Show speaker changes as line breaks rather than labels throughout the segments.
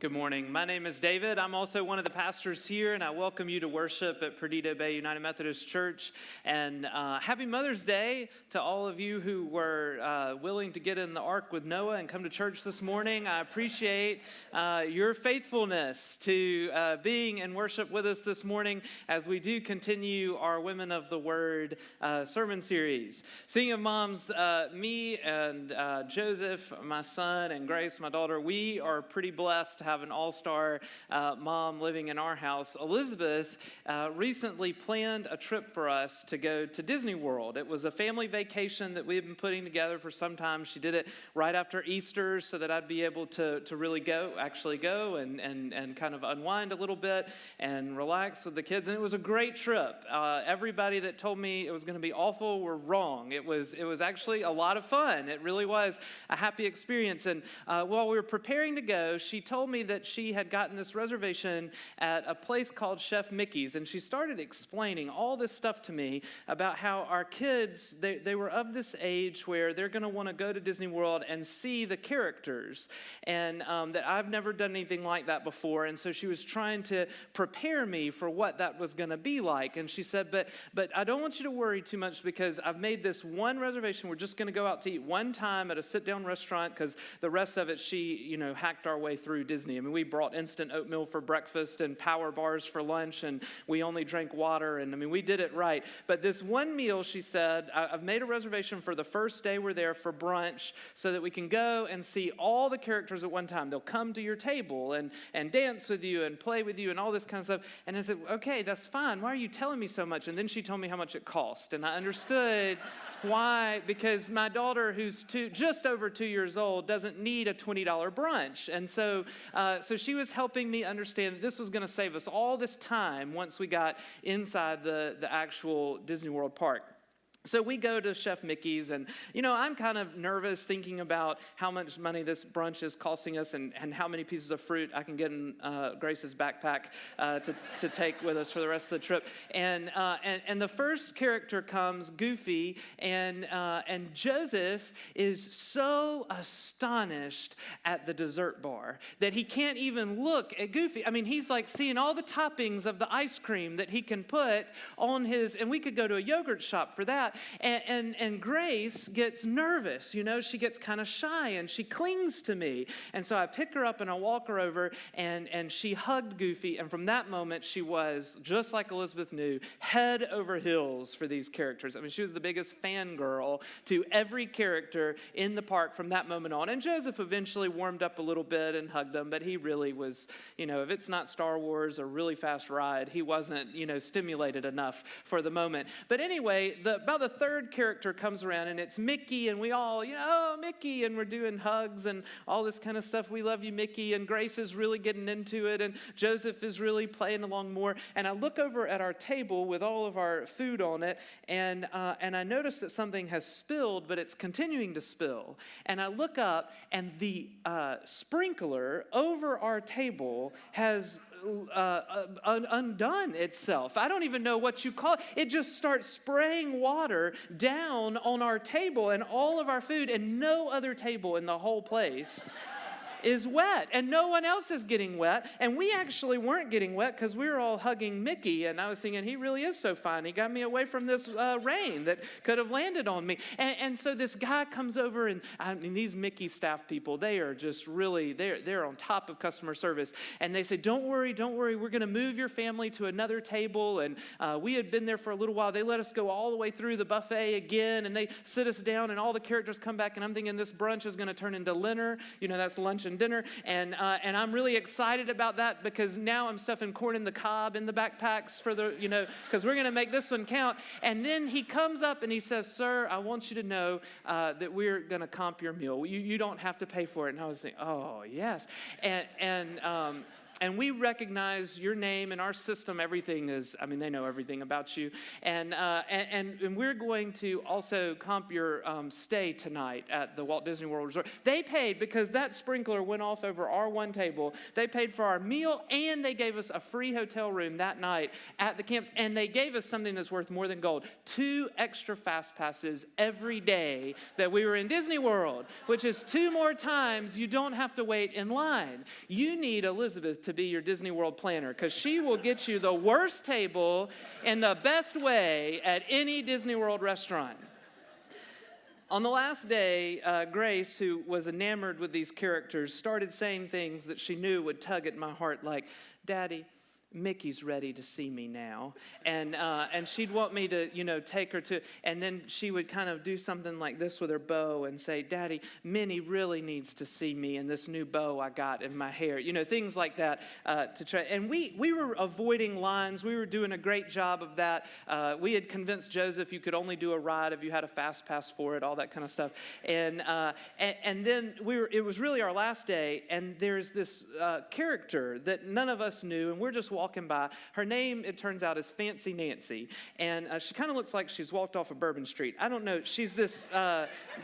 Good morning. My name is David. I'm also one of the pastors here, and I welcome you to worship at Perdido Bay United Methodist Church. And happy Mother's Day to all of you who were willing to get in the ark with Noah and come to church this morning. I appreciate your faithfulness to being in worship with us this morning as we do continue our Women of the Word sermon series. Speaking of moms, me and Joseph, my son, and Grace, my daughter, we are pretty blessed to have an all-star mom living in our house. Elizabeth recently planned a trip for us to go to Disney World. It was a family vacation that we had been putting together for some time. She did it right after Easter so that I'd be able to really actually go and kind of unwind a little bit and relax with the kids. And it was a great trip. Everybody that told me it was going to be awful were wrong. It was actually a lot of fun. It really was a happy experience. And while we were preparing to go, she told me that she had gotten this reservation at a place called Chef Mickey's, and she started explaining all this stuff to me about how our kids, they were of this age where they're going to want to go to Disney World and see the characters, and that I've never done anything like that before, and so she was trying to prepare me for what that was going to be like, and she said, but I don't want you to worry too much because I've made this one reservation. We're just going to go out to eat one time at a sit-down restaurant because the rest of it, she, hacked our way through Disney. I mean, we brought instant oatmeal for breakfast and power bars for lunch, and we only drank water, and we did it right. But this one meal, she said, I've made a reservation for the first day we're there for brunch so that we can go and see all the characters at one time. They'll come to your table and dance with you and play with you and all this kind of stuff. And I said, okay, that's fine. Why are you telling me so much? And then she told me how much it cost, and I understood why, because my daughter, who's just over 2 years old, doesn't need a $20 brunch. And so she was helping me understand that this was going to save us all this time once we got inside the actual Disney World park. So we go to Chef Mickey's, and, I'm kind of nervous thinking about how much money this brunch is costing us and how many pieces of fruit I can get in Grace's backpack to take with us for the rest of the trip. And the first character comes, Goofy, and Joseph is so astonished at the dessert bar that he can't even look at Goofy. He's like seeing all the toppings of the ice cream that he can put on his, and we could go to a yogurt shop for that. And Grace gets nervous, she gets kind of shy and she clings to me. And so I pick her up and I walk her over and she hugged Goofy. And from that moment, she was, just like Elizabeth knew, head over heels for these characters. She was the biggest fangirl to every character in the park from that moment on. And Joseph eventually warmed up a little bit and hugged them, but he really was, if it's not Star Wars or really fast ride, he wasn't, stimulated enough for the moment. But anyway, about the third character comes around, and it's Mickey, and we all, oh, Mickey, and we're doing hugs and all this kind of stuff. We love you, Mickey, and Grace is really getting into it, and Joseph is really playing along more. And I look over at our table with all of our food on it, and I notice that something has spilled, but it's continuing to spill. And I look up, and the sprinkler over our table has undone itself. I don't even know what you call it. It just starts spraying water down on our table and all of our food, and no other table in the whole place is wet, and no one else is getting wet. And we actually weren't getting wet because we were all hugging Mickey, and I was thinking, he really is so fine. He got me away from this rain that could have landed on me. And so this guy comes over, and these Mickey staff people, they are just really, they're on top of customer service. And they say, don't worry, we're going to move your family to another table. And we had been there for a little while. They let us go all the way through the buffet again, and they sit us down, and all the characters come back, and I'm thinking this brunch is going to turn into dinner. That's lunch and dinner, and I'm really excited about that because now I'm stuffing corn in the cob in the backpacks for the, because we're going to make this one count. And then he comes up and he says, sir, I want you to know that we're going to comp your meal. You don't have to pay for it. And I was thinking, oh, yes. And we recognize your name and our system. Everything is, they know everything about you. And we're going to also comp your stay tonight at the Walt Disney World Resort. They paid, because that sprinkler went off over our one table, they paid for our meal and they gave us a free hotel room that night at the camps. And they gave us something that's worth more than gold: 2 extra fast passes every day that we were in Disney World, which is 2 more times you don't have to wait in line. You need Elizabeth to be your Disney World planner, because she will get you the worst table in the best way at any Disney World restaurant. On the last day, Grace, who was enamored with these characters, started saying things that she knew would tug at my heart, like, "Daddy, Mickey's ready to see me now." And she'd want me to, take her to, and then she would kind of do something like this with her bow and say, "Daddy, Minnie really needs to see me in this new bow I got in my hair." Things like that to try. And we were avoiding lines. We were doing a great job of that. We had convinced Joseph you could only do a ride if you had a fast pass for it, all that kind of stuff. And then it was really our last day, and there's this character that none of us knew, and we're just walking by. Her name, it turns out, is Fancy Nancy. And she kind of looks like she's walked off of Bourbon Street. I don't know. She's this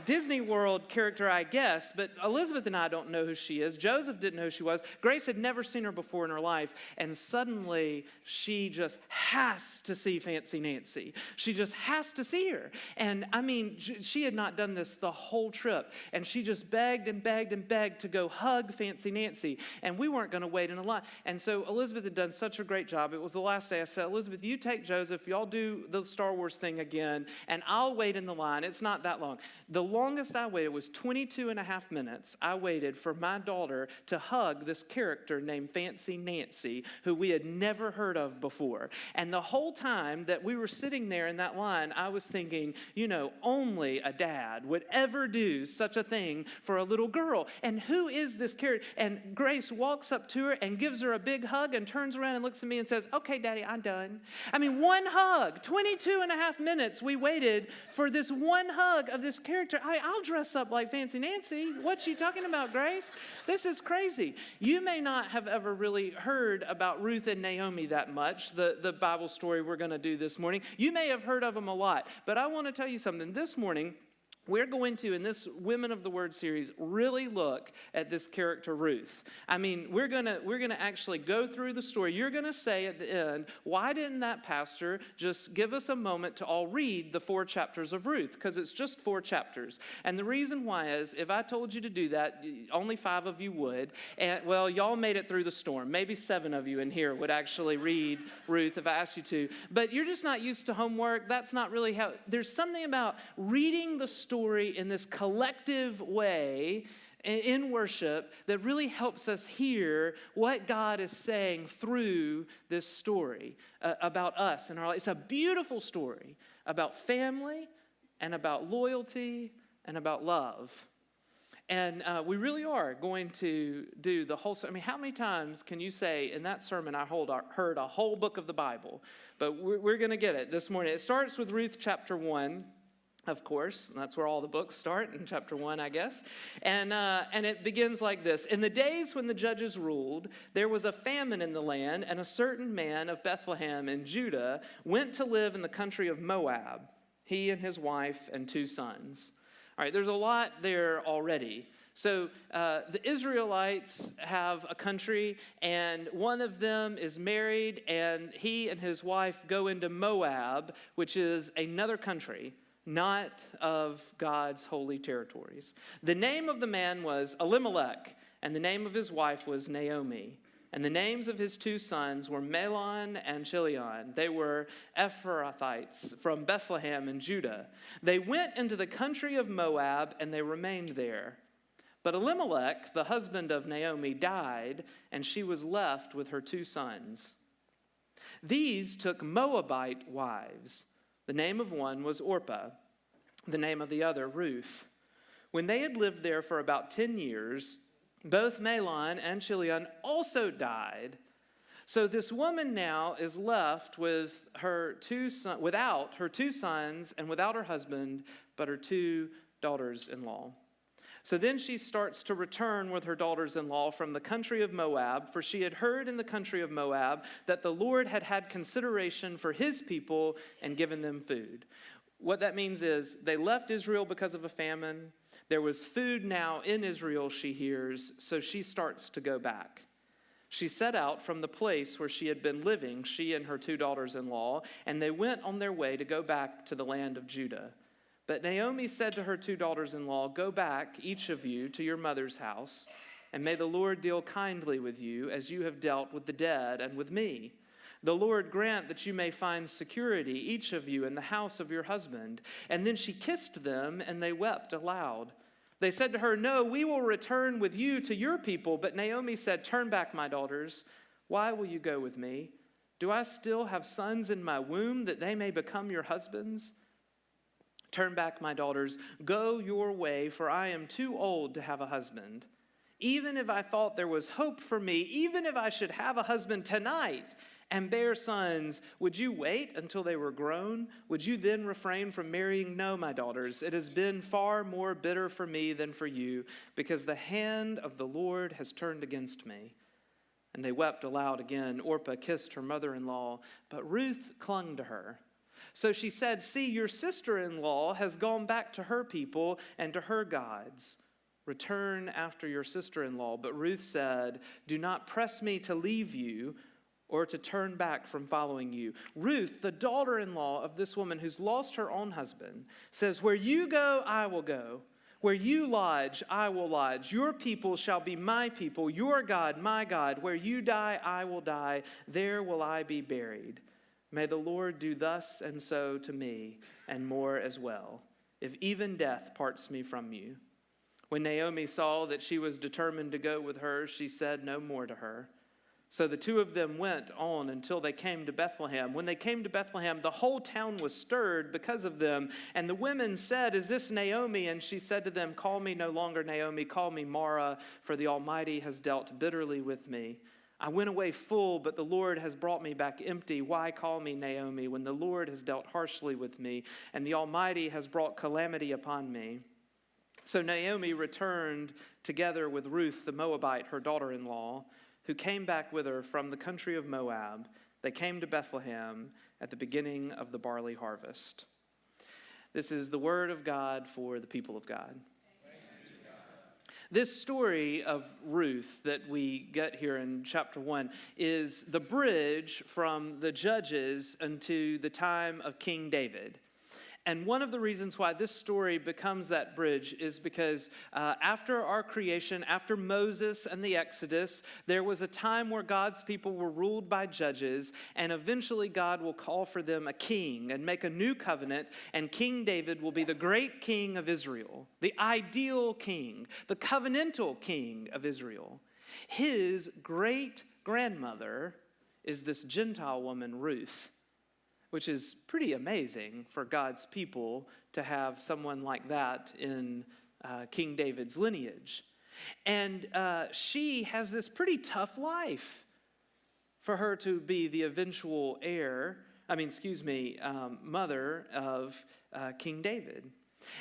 Disney World character, I guess. But Elizabeth and I don't know who she is. Joseph didn't know who she was. Grace had never seen her before in her life. And suddenly, she just has to see Fancy Nancy. She just has to see her. And she had not done this the whole trip. And she just begged and begged and begged to go hug Fancy Nancy. And we weren't going to wait in a line. And so Elizabeth had done such a great job. It was the last day. I said, "Elizabeth, you take Joseph. Y'all do the Star Wars thing again, and I'll wait in the line." It's not that long. The longest I waited was 22 and a half minutes. I waited for my daughter to hug this character named Fancy Nancy, who we had never heard of before. And the whole time that we were sitting there in that line, I was thinking, only a dad would ever do such a thing for a little girl. And who is this character? And Grace walks up to her and gives her a big hug and turns around and looks at me and says, "Okay, Daddy, I'm done." One hug. 22 and a half minutes we waited for this one hug of this character. I'll dress up like Fancy Nancy. What you talking about, Grace? This is crazy. You may not have ever really heard about Ruth and Naomi that much, the Bible story we're going to do this morning. You may have heard of them a lot, but I want to tell you something. This morning, we're going to, in this Women of the Word series, really look at this character Ruth. We're gonna actually go through the story. You're gonna say at the end, why didn't that pastor just give us a moment to all read the 4 chapters of Ruth? Because it's just 4 chapters. And the reason why is, if I told you to do that, only 5 of you would. And well, y'all made it through the storm. Maybe 7 of you in here would actually read Ruth if I asked you to. But you're just not used to homework. That's not really how. There's something about reading the story in this collective way in worship that really helps us hear what God is saying through this story about us and our life. It's a beautiful story about family and about loyalty and about love. And we really are going to do the whole sermon. How many times can you say in that sermon I heard a whole book of the Bible? But we're going to get it this morning. It starts with Ruth chapter 1. Of course, that's where all the books start, in chapter 1, I guess. And it begins like this. "In the days when the judges ruled, there was a famine in the land, and a certain man of Bethlehem in Judah went to live in the country of Moab, he and his wife and 2 sons." All right, there's a lot there already. So the Israelites have a country, and one of them is married, and he and his wife go into Moab, which is another country, not of God's holy territories. The name of the man was Elimelech, and the name of his wife was Naomi. And the names of his 2 sons were Mahlon and Chilion. They were Ephrathites from Bethlehem in Judah. They went into the country of Moab, and they remained there. But Elimelech, the husband of Naomi, died, and she was left with her 2 sons. These took Moabite wives. The name of one was Orpah, the name of the other Ruth. When they had lived there for about 10 years, both Mahlon and Chilion also died. So this woman now is left with without her 2 sons and without her husband, but her 2 daughters-in-law. So then she starts to return with her daughters-in-law from the country of Moab, for she had heard in the country of Moab that the Lord had had consideration for his people and given them food. What that means is they left Israel because of a famine. There was food now in Israel, she hears, so she starts to go back. She set out from the place where she had been living, she and her 2 daughters-in-law, and they went on their way to go back to the land of Judah. But Naomi said to her 2 daughters-in-law, "Go back, each of you, to your mother's house, and may the Lord deal kindly with you as you have dealt with the dead and with me. The Lord grant that you may find security, each of you, in the house of your husband." And then she kissed them, and they wept aloud. They said to her, "No, we will return with you to your people." But Naomi said, "Turn back, my daughters. Why will you go with me? Do I still have sons in my womb that they may become your husbands? Turn back, my daughters. Go your way, for I am too old to have a husband. Even if I thought there was hope for me, even if I should have a husband tonight and bear sons, would you wait until they were grown? Would you then refrain from marrying? No, my daughters, it has been far more bitter for me than for you, because the hand of the Lord has turned against me." And they wept aloud again. Orpah kissed her mother-in-law, but Ruth clung to her. So she said, "See, your sister-in-law has gone back to her people and to her gods. Return after your sister-in-law." But Ruth said, "Do not press me to leave you or to turn back from following you." Ruth, the daughter-in-law of this woman who's lost her own husband, says, "Where you go, I will go. Where you lodge, I will lodge. Your people shall be my people, your God, my God. Where you die, I will die. There will I be buried. May the Lord do thus and so to me, and more as well, if even death parts me from you." When Naomi saw that she was determined to go with her, she said no more to her. So the 2 of them went on until they came to Bethlehem. When they came to Bethlehem, the whole town was stirred because of them. And the women said, "Is this Naomi?" And she said to them, "Call me no longer Naomi, call me Mara, for the Almighty has dealt bitterly with me. I went away full, but the Lord has brought me back empty. Why call me Naomi when the Lord has dealt harshly with me, and the Almighty has brought calamity upon me?" So Naomi returned together with Ruth the Moabite, her daughter-in-law, who came back with her from the country of Moab. They came to Bethlehem at the beginning of the barley harvest. This is the word of God for the people of God. This story of Ruth that we get here in chapter 1 is the bridge from the Judges into the time of King David. And one of the reasons why this story becomes that bridge is because after our creation, after Moses and the Exodus, there was a time where God's people were ruled by judges, and eventually God will call for them a king and make a new covenant, and King David will be the great king of Israel, the ideal king, the covenantal king of Israel. His great-grandmother is this Gentile woman, Ruth, which is pretty amazing for God's people to have someone like that in King David's lineage. And she has this pretty tough life for her to be the eventual mother of King David.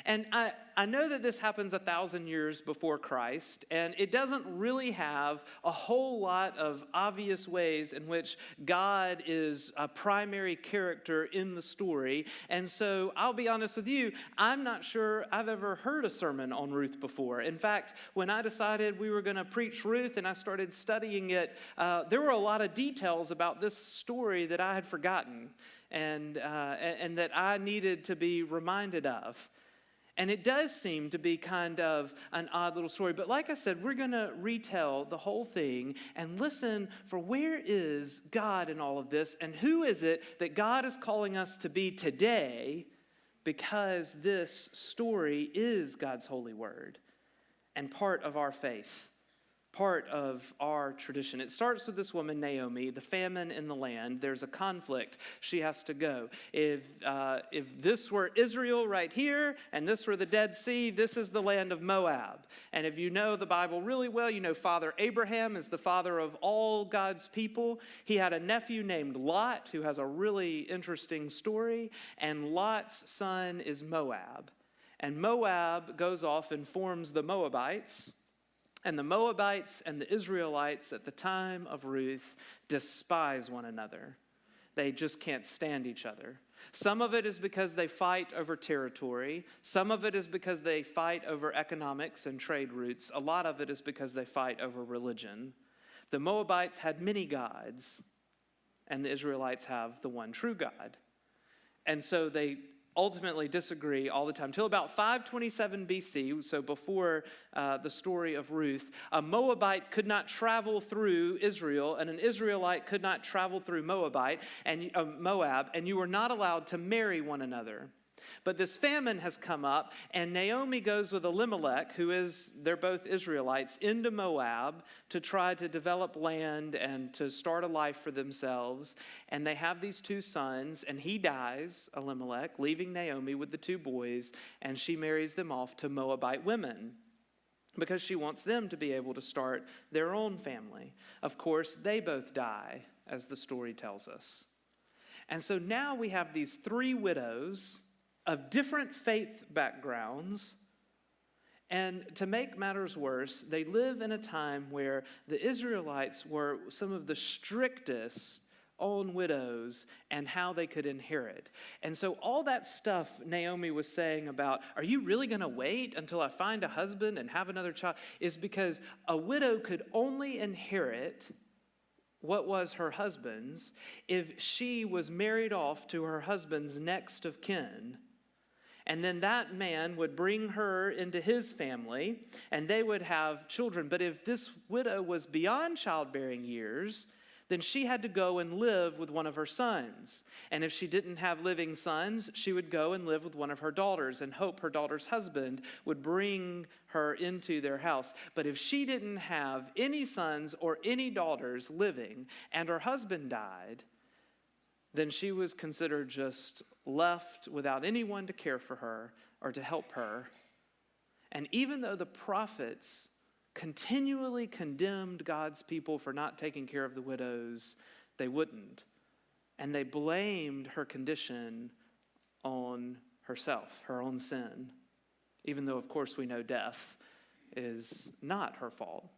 And I know that this happens 1,000 years before Christ, and it doesn't really have a whole lot of obvious ways in which God is a primary character in the story. And so I'll be honest with you, I'm not sure I've ever heard a sermon on Ruth before. In fact, when I decided we were going to preach Ruth and I started studying it, there were a lot of details about this story that I had forgotten and that I needed to be reminded of. And it does seem to be kind of an odd little story. But like I said, we're going to retell the whole thing and listen for where is God in all of this, and who is it that God is calling us to be today, because this story is God's holy word and part of our faith, part of our tradition. It starts with this woman, Naomi, the famine in the land. There's a conflict. She has to go. If this were Israel right here and this were the Dead Sea, this is the land of Moab. And if you know the Bible really well, you know Father Abraham is the father of all God's people. He had a nephew named Lot who has a really interesting story, and Lot's son is Moab. And Moab goes off and forms the Moabites. And the Moabites and the Israelites at the time of Ruth despise one another. They just can't stand each other. Some of it is because they fight over territory. Some of it is because they fight over economics and trade routes. A lot of it is because they fight over religion. The Moabites had many gods, and the Israelites have the one true God. And so they ultimately disagree all the time. Till about 527 BC, so before the story of Ruth, a Moabite could not travel through Israel, and an Israelite could not travel through Moab, and you were not allowed to marry one another. But this famine has come up, and Naomi goes with Elimelech, they're both Israelites, into Moab to try to develop land and to start a life for themselves. And they have these two sons, and he dies, Elimelech, leaving Naomi with the two boys, and she marries them off to Moabite women because she wants them to be able to start their own family. Of course, they both die, as the story tells us. And so now we have these three widows of different faith backgrounds, and to make matters worse, they live in a time where the Israelites were some of the strictest on widows and how they could inherit. And so all that stuff Naomi was saying about, are you really going to wait until I find a husband and have another child, is because a widow could only inherit what was her husband's if she was married off to her husband's next of kin. And then that man would bring her into his family, and they would have children. But if this widow was beyond childbearing years, then she had to go and live with one of her sons. And if she didn't have living sons, she would go and live with one of her daughters and hope her daughter's husband would bring her into their house. But if she didn't have any sons or any daughters living, and her husband died, then she was considered just left without anyone to care for her or to help her. And even though the prophets continually condemned God's people for not taking care of the widows, they wouldn't. And they blamed her condition on herself, her own sin, even though, of course, we know death is not her fault.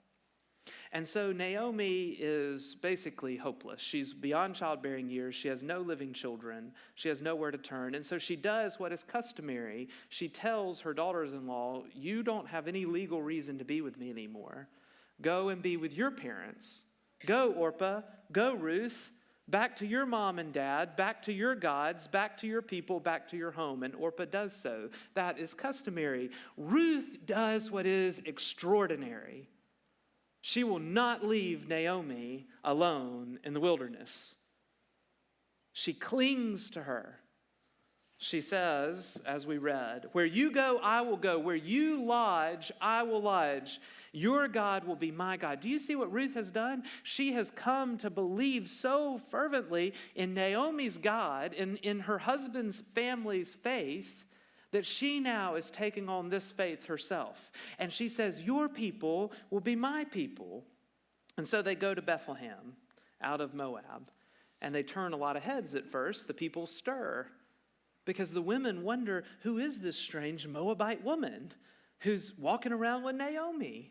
And so Naomi is basically hopeless. She's beyond childbearing years. She has no living children. She has nowhere to turn. And so she does what is customary. She tells her daughters-in-law, you don't have any legal reason to be with me anymore. Go and be with your parents. Go, Orpah. Go, Ruth. Back to your mom and dad. Back to your gods. Back to your people. Back to your home. And Orpah does so. That is customary. Ruth does what is extraordinary. She will not leave Naomi alone in the wilderness. She clings to her. She says, as we read, where you go, I will go. Where you lodge, I will lodge. Your God will be my God. Do you see what Ruth has done? She has come to believe so fervently in Naomi's God, in her husband's family's faith, that she now is taking on this faith herself. And she says, your people will be my people. And so they go to Bethlehem out of Moab. And they turn a lot of heads at first. The people stir because the women wonder, who is this strange Moabite woman who's walking around with Naomi?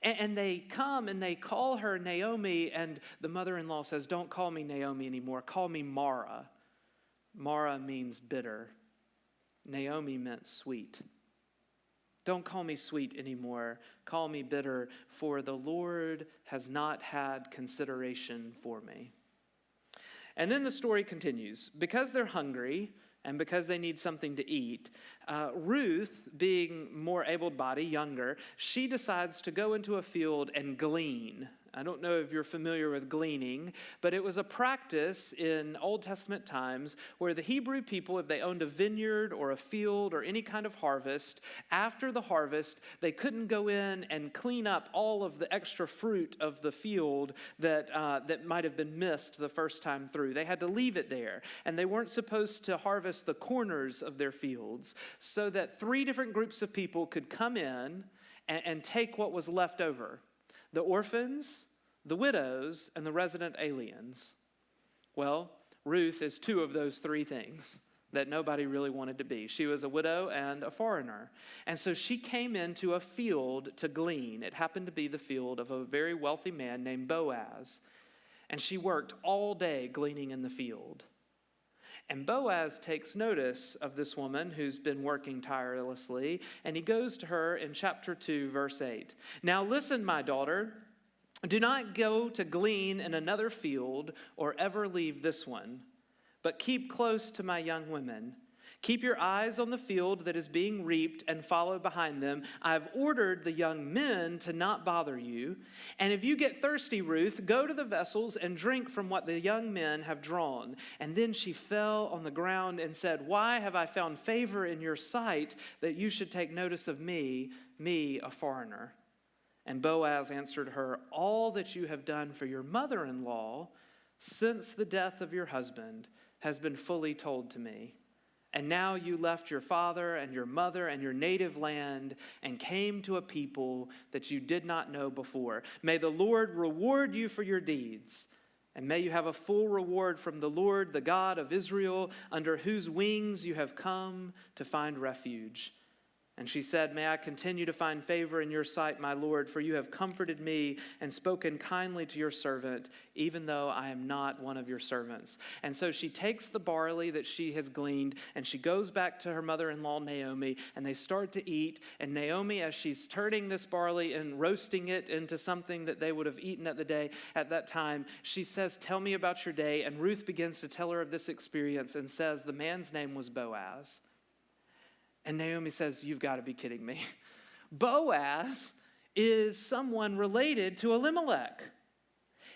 And they come and they call her Naomi. And the mother-in-law says, don't call me Naomi anymore. Call me Mara. Mara means bitter. Naomi meant sweet. Don't call me sweet anymore. Call me bitter, for the Lord has not had consideration for me. And then the story continues. Because they're hungry and because they need something to eat, Ruth, being more able-bodied, younger, she decides to go into a field and glean. I don't know if you're familiar with gleaning, but it was a practice in Old Testament times where the Hebrew people, if they owned a vineyard or a field or any kind of harvest, after the harvest, they couldn't go in and clean up all of the extra fruit of the field that might have been missed the first time through. They had to leave it there, and they weren't supposed to harvest the corners of their fields, so that three different groups of people could come in and take what was left over. The orphans, the widows, and the resident aliens. Well, Ruth is two of those three things. that nobody really wanted to be. She was a widow and a foreigner. And so she came into a field to glean. It happened to be the field of a very wealthy man named Boaz. And she worked all day gleaning in the field. And Boaz takes notice of this woman who's been working tirelessly, and he goes to her in chapter 2, verse 8. Now listen, my daughter, do not go to glean in another field or ever leave this one, but keep close to my young women. Keep your eyes on the field that is being reaped and follow behind them. I've ordered the young men to not bother you. And if you get thirsty, Ruth, go to the vessels and drink from what the young men have drawn. And then she fell on the ground and said, why have I found favor in your sight that you should take notice of me, a foreigner? And Boaz answered her, all that you have done for your mother-in-law since the death of your husband has been fully told to me. And now you left your father and your mother and your native land and came to a people that you did not know before. May the Lord reward you for your deeds, and may you have a full reward from the Lord, the God of Israel, under whose wings you have come to find refuge. And she said, may I continue to find favor in your sight, my Lord, for you have comforted me and spoken kindly to your servant, even though I am not one of your servants. And so she takes the barley that she has gleaned, and she goes back to her mother-in-law, Naomi, and they start to eat. And Naomi, as she's turning this barley and roasting it into something that they would have eaten at that time, she says, tell me about your day. And Ruth begins to tell her of this experience and says, the man's name was Boaz. And Naomi says, you've got to be kidding me. Boaz is someone related to Elimelech.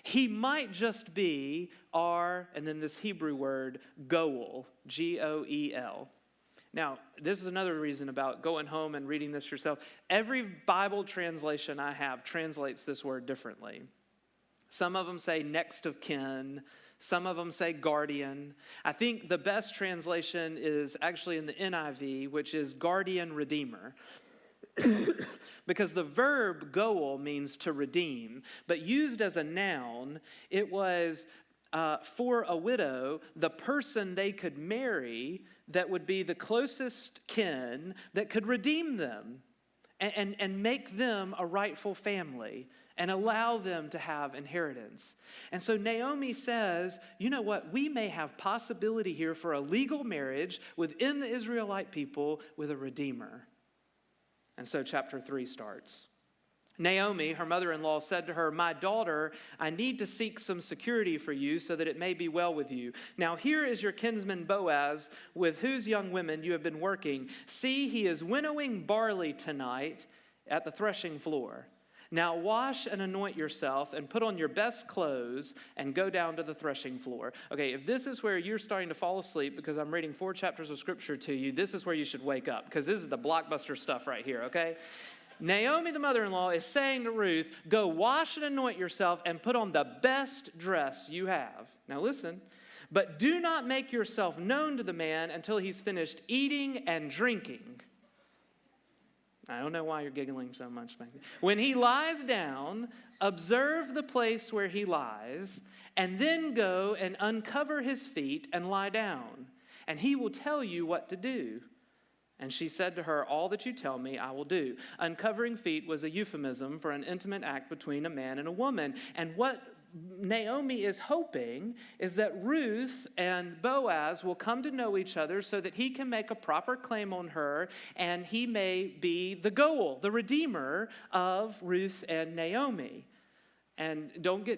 He might just be and then this Hebrew word, Goel, Goel. Now, this is another reason about going home and reading this yourself. Every Bible translation I have translates this word differently. Some of them say next of kin. Some of them say guardian. I think the best translation is actually in the NIV, which is guardian redeemer. Because the verb goel means to redeem, but used as a noun, it was for a widow, the person they could marry that would be the closest kin that could redeem them and make them a rightful family and allow them to have inheritance. And so Naomi says, you know what? We may have possibility here for a legal marriage within the Israelite people with a redeemer. And so chapter 3 starts. Naomi, her mother-in-law, said to her, my daughter, I need to seek some security for you so that it may be well with you. Now here is your kinsman Boaz, with whose young women you have been working. See, he is winnowing barley tonight at the threshing floor. Now wash and anoint yourself and put on your best clothes and go down to the threshing floor. Okay, if this is where you're starting to fall asleep because I'm reading 4 chapters of scripture to you, this is where you should wake up, because this is the blockbuster stuff right here, okay? Naomi, the mother-in-law, is saying to Ruth, go wash and anoint yourself and put on the best dress you have. Now listen, but do not make yourself known to the man until he's finished eating and drinking. I don't know why you're giggling so much. When he lies down, observe the place where he lies, and then go and uncover his feet and lie down, and he will tell you what to do. And she said to her, all that you tell me, I will do. Uncovering feet was a euphemism for an intimate act between a man and a woman. And what Naomi is hoping is that Ruth and Boaz will come to know each other so that he can make a proper claim on her, and he may be the goal, the redeemer of Ruth and Naomi. And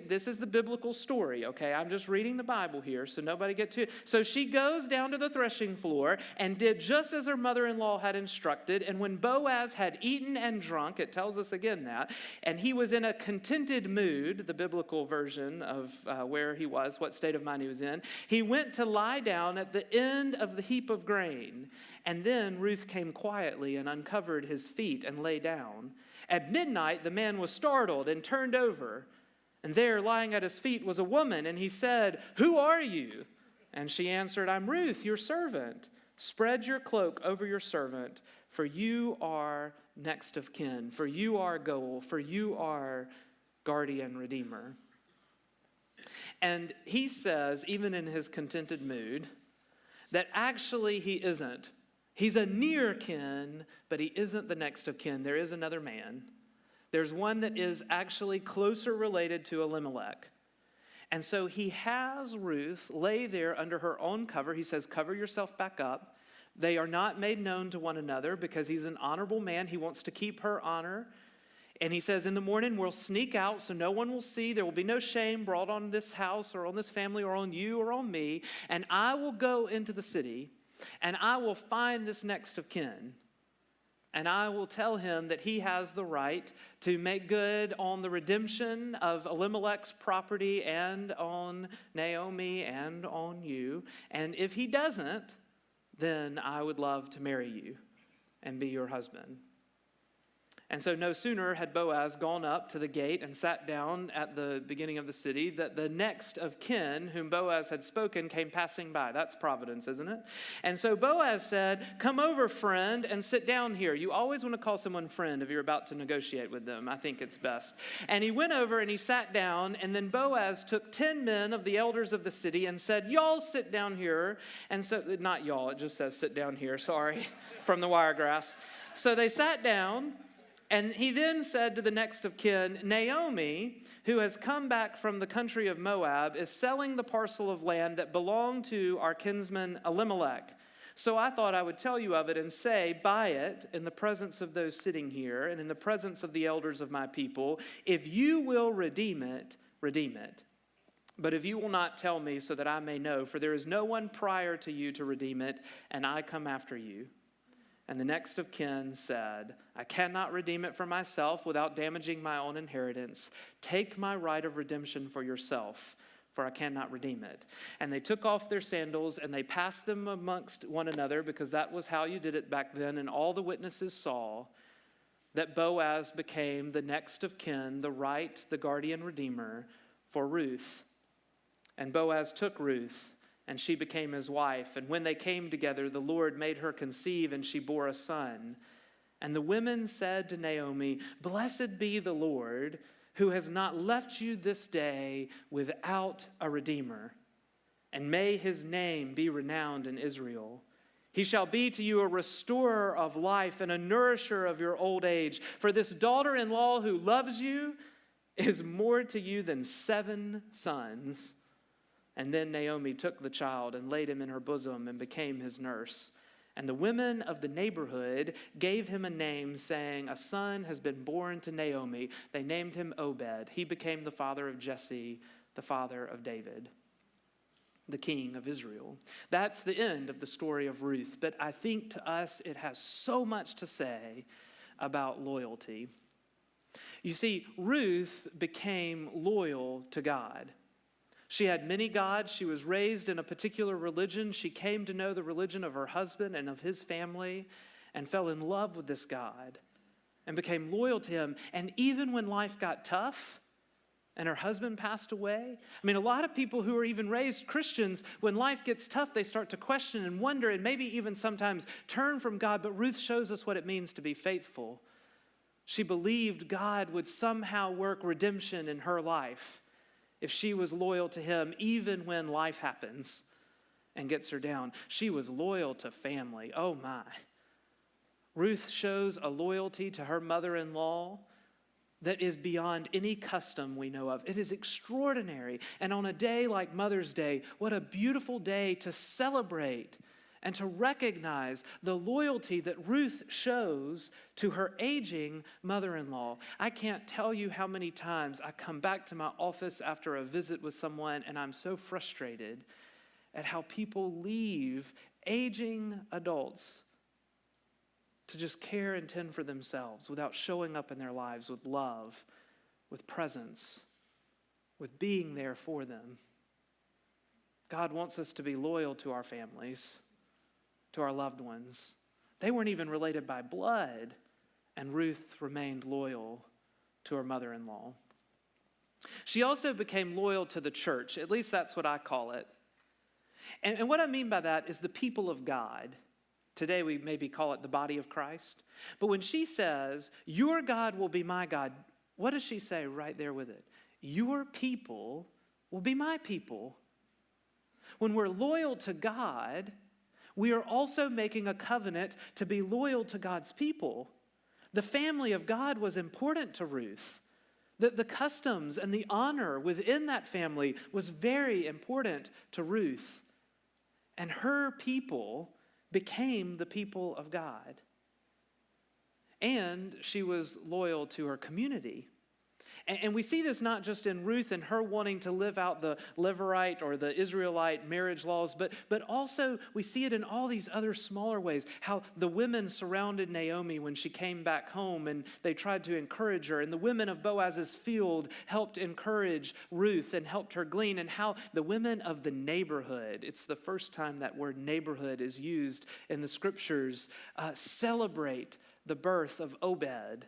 this is the biblical story, okay? I'm just reading the Bible here, so nobody get too. So she goes down to the threshing floor and did just as her mother-in-law had instructed. And when Boaz had eaten and drunk, it tells us again that, and he was in a contented mood, the biblical version of where he was, what state of mind he was in, he went to lie down at the end of the heap of grain. And then Ruth came quietly and uncovered his feet and lay down. At midnight, the man was startled and turned over, and there, lying at his feet, was a woman, and he said, who are you? And she answered, I'm Ruth, your servant. Spread your cloak over your servant, for you are next of kin, for you are goal, for you are guardian redeemer. And he says, even in his contented mood, that actually he isn't. He's a near kin, but he isn't the next of kin. There is another man. There's one that is actually closer related to Elimelech. And so he has Ruth lay there under her own cover. He says, cover yourself back up. They are not made known to one another because he's an honorable man. He wants to keep her honor. And he says, in the morning we'll sneak out so no one will see. There will be no shame brought on this house or on this family or on you or on me. And I will go into the city and I will find this next of kin. And I will tell him that he has the right to make good on the redemption of Elimelech's property and on Naomi and on you. And if he doesn't, then I would love to marry you and be your husband. And so no sooner had Boaz gone up to the gate and sat down at the beginning of the city that the next of kin whom Boaz had spoken came passing by. That's providence, isn't it? And so Boaz said, come over, friend, and sit down here. You always want to call someone friend if you're about to negotiate with them. I think it's best. And he went over and he sat down, and then Boaz took 10 men of the elders of the city and said, y'all sit down here. And so, not y'all, it just says sit down here, sorry, from the Wiregrass. So they sat down. And he then said to the next of kin, Naomi, who has come back from the country of Moab, is selling the parcel of land that belonged to our kinsman Elimelech. So I thought I would tell you of it and say, buy it in the presence of those sitting here and in the presence of the elders of my people. If you will redeem it, redeem it. But if you will not tell me so that I may know, for there is no one prior to you to redeem it, and I come after you. And the next of kin said, I cannot redeem it for myself without damaging my own inheritance. Take my right of redemption for yourself, for I cannot redeem it. And they took off their sandals and they passed them amongst one another, because that was how you did it back then. And all the witnesses saw that Boaz became the next of kin, the right, the guardian redeemer for Ruth. And Boaz took Ruth, and she became his wife. And when they came together, the Lord made her conceive, and she bore a son. And the women said to Naomi, blessed be the Lord, who has not left you this day without a redeemer. And may his name be renowned in Israel. He shall be to you a restorer of life and a nourisher of your old age. For this daughter-in-law who loves you is more to you than 7 sons. And then Naomi took the child and laid him in her bosom and became his nurse. And the women of the neighborhood gave him a name, saying, a son has been born to Naomi. They named him Obed. He became the father of Jesse, the father of David, the king of Israel. That's the end of the story of Ruth. But I think to us it has so much to say about loyalty. You see, Ruth became loyal to God. She had many gods. She was raised in a particular religion. She came to know the religion of her husband and of his family and fell in love with this God and became loyal to him. And even when life got tough and her husband passed away, I mean, a lot of people who are even raised Christians, when life gets tough, they start to question and wonder and maybe even sometimes turn from God. But Ruth shows us what it means to be faithful. She believed God would somehow work redemption in her life if she was loyal to him, even when life happens and gets her down. She was loyal to family. Oh my. Ruth shows a loyalty to her mother-in-law that is beyond any custom we know of. It is extraordinary. And on a day like Mother's Day, what a beautiful day to celebrate and to recognize the loyalty that Ruth shows to her aging mother-in-law. I can't tell you how many times I come back to my office after a visit with someone and I'm so frustrated at how people leave aging adults to just care and tend for themselves without showing up in their lives with love, with presence, with being there for them. God wants us to be loyal to our families, to our loved ones. They weren't even related by blood, and Ruth remained loyal to her mother-in-law. She also became loyal to the church. At least that's what I call it. And what I mean by that is the people of God. Today we maybe call it the body of Christ. But when she says, your God will be my God, what does she say right there with it? Your people will be my people. When we're loyal to God, we are also making a covenant to be loyal to God's people. The family of God was important to Ruth. The customs and the honor within that family was very important to Ruth. And her people became the people of God. And she was loyal to her community. And we see this not just in Ruth and her wanting to live out the Levirate or the Israelite marriage laws, but also we see it in all these other smaller ways. How the women surrounded Naomi when she came back home and they tried to encourage her. And the women of Boaz's field helped encourage Ruth and helped her glean. And how the women of the neighborhood, it's the first time that word neighborhood is used in the scriptures, celebrate the birth of Obed.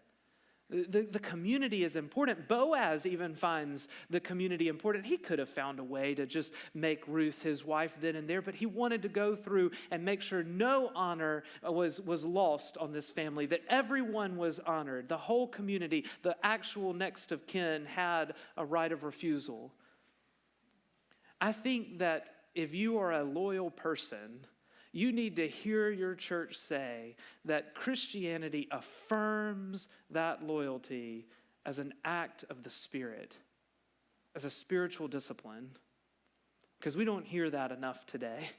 The community is important. Boaz even finds the community important. He could have found a way to just make Ruth his wife then and there, but he wanted to go through and make sure no honor was lost on this family, that everyone was honored. The whole community, the actual next of kin, had a right of refusal. I think that if you are a loyal person, you need to hear your church say that Christianity affirms that loyalty as an act of the Spirit, as a spiritual discipline, because we don't hear that enough today.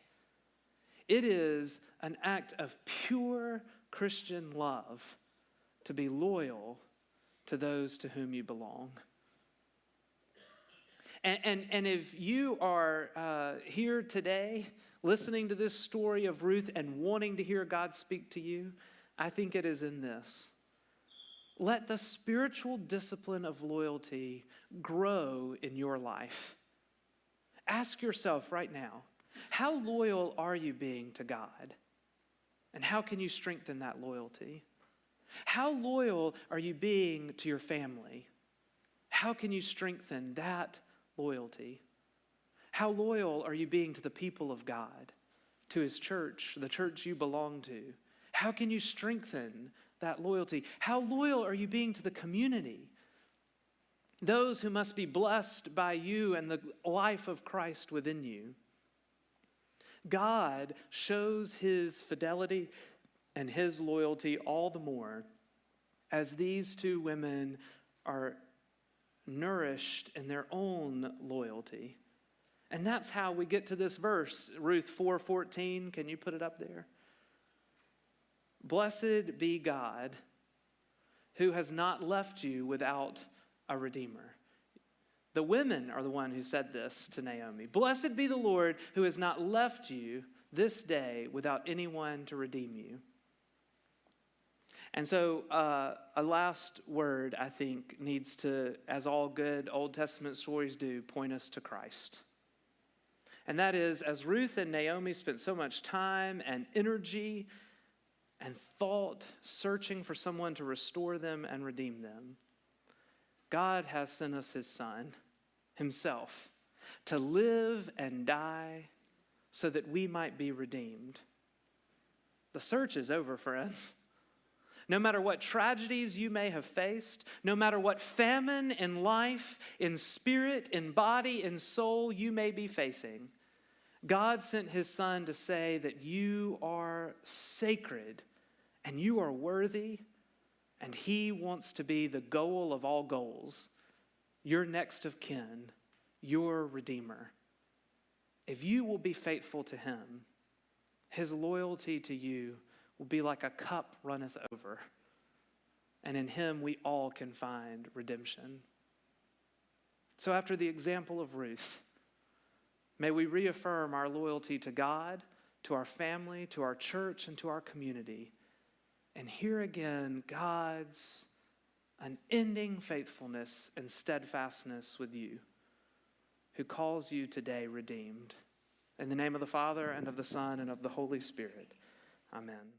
It is an act of pure Christian love to be loyal to those to whom you belong. And if you are here today listening to this story of Ruth and wanting to hear God speak to you, I think it is in this. Let the spiritual discipline of loyalty grow in your life. Ask yourself right now, how loyal are you being to God? And how can you strengthen that loyalty? How loyal are you being to your family? How can you strengthen that loyalty? How loyal are you being to the people of God, to his church, the church you belong to? How can you strengthen that loyalty? How loyal are you being to the community? Those who must be blessed by you and the life of Christ within you. God shows his fidelity and his loyalty all the more as these two women are nourished in their own loyalty. And that's how we get to this verse, Ruth 4:14. Can you put it up there? Blessed be God, who has not left you without a redeemer. The women are the one who said this to Naomi. Blessed be the Lord, who has not left you this day without anyone to redeem you. And so a last word, I think, needs to, as all good Old Testament stories do, point us to Christ. And that is, as Ruth and Naomi spent so much time and energy and thought searching for someone to restore them and redeem them, God has sent us his Son, himself, to live and die so that we might be redeemed. The search is over, friends. No matter what tragedies you may have faced, no matter what famine in life, in spirit, in body, in soul you may be facing, God sent his Son to say that you are sacred and you are worthy, and he wants to be the goal of all goals, your next of kin, your Redeemer. If you will be faithful to him, his loyalty to you will be like a cup runneth over, and in him we all can find redemption. So after the example of Ruth, may we reaffirm our loyalty to God, to our family, to our church, and to our community, and hear again God's unending faithfulness and steadfastness with you, who calls you today redeemed. In the name of the Father, and of the Son, and of the Holy Spirit. Amen.